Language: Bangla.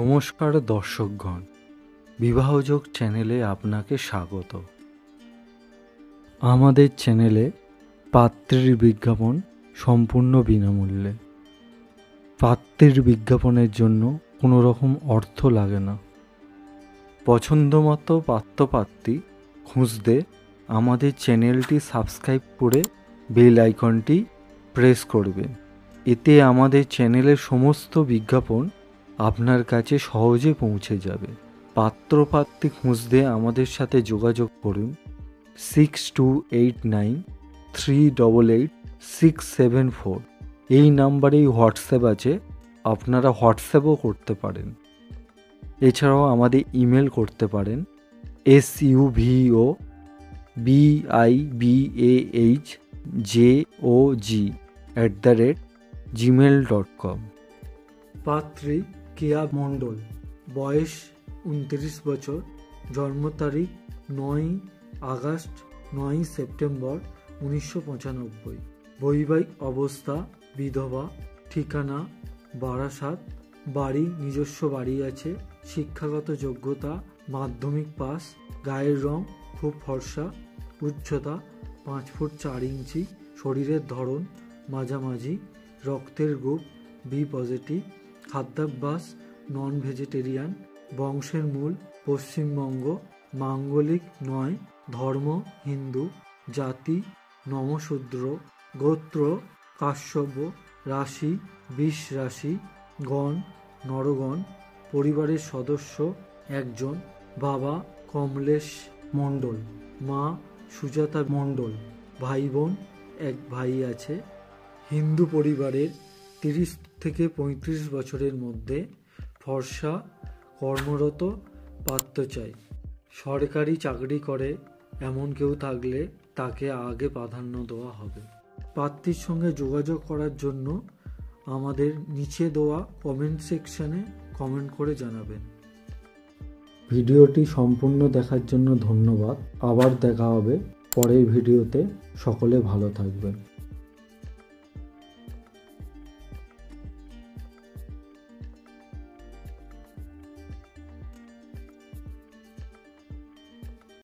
নমস্কার দর্শকগণ, বিবাহযোগ চ্যানেলে আপনাকে স্বাগত। আমাদের চ্যানেলে পাত্রের বিজ্ঞাপন সম্পূর্ণ বিনামূল্যে। পাত্রের বিজ্ঞাপনের জন্য কোনো রকম অর্থ লাগে না। পছন্দমতো পাত্রপাত্রী খুঁজতে আমাদের চ্যানেলটি সাবস্ক্রাইব করে বেল আইকনটি প্রেস করবেন। এতে আমাদের চ্যানেলের সমস্ত বিজ্ঞাপন আপনার কাছে সহজে পৌঁছে যাবে। পাত্রপাত্রী খুঁজতে আমাদের সাথে যোগাযোগ করুন 6289388674। এই নাম্বারেই হোয়াটসঅ্যাপ আছে, আপনারা হোয়াটসঅ্যাপও করতে পারেন। এছাড়াও আমাদের ইমেল করতে পারেন SUVOBIBAHJOG@gmail.com। পাত্রী কেয়া মণ্ডল, বয়স 29 বছর, জন্ম তারিখ 9 আগস্ট 9 সেপ্টেম্বর 1995, বৈবাহিক অবস্থা বিধবা, ঠিকানা বারাসাত, বাড়ি নিজস্ব বাড়ি আছে, শিক্ষাগত যোগ্যতা মাধ্যমিক পাস, গায়ের রং খুব ফর্সা, উচ্চতা 5 ফুট 4 ইঞ্চি, শরীরের ধরন মাঝামাঝি, রক্তের গ্রুপ বি পজিটিভ, খাদ্যাভ্যাস নন ভেজিটেরিয়ান, বংশের মূল পশ্চিমবঙ্গ, মাঙ্গলিক নয়, ধর্ম হিন্দু, জাতি নমশূদ্র, গোত্র কাশ্যপ, রাশি বৃষ রাশি, গণ নরগণ, পরিবারের সদস্য একজন, বাবা কমলেশ মণ্ডল, মা সুজাতা মণ্ডল, ভাই বোন এক ভাই আছে। হিন্দু পরিবারের 30 থেকে 35 বছরের মধ্যে, ফর্সা, কর্মরত পাত্র চাই। সরকারি চাকরি করে এমন কেউ থাকলে তাকে আগে প্রাধান্য দেওয়া হবে। পাত্রীর সঙ্গে যোগাযোগ করার জন্য আমাদের নিচে দেওয়া কমেন্ট সেকশনে কমেন্ট করে জানাবেন। ভিডিওটি সম্পূর্ণ দেখার জন্য ধন্যবাদ। আবার দেখা হবে পরের ভিডিওতে। সকলে ভালো থাকবেন।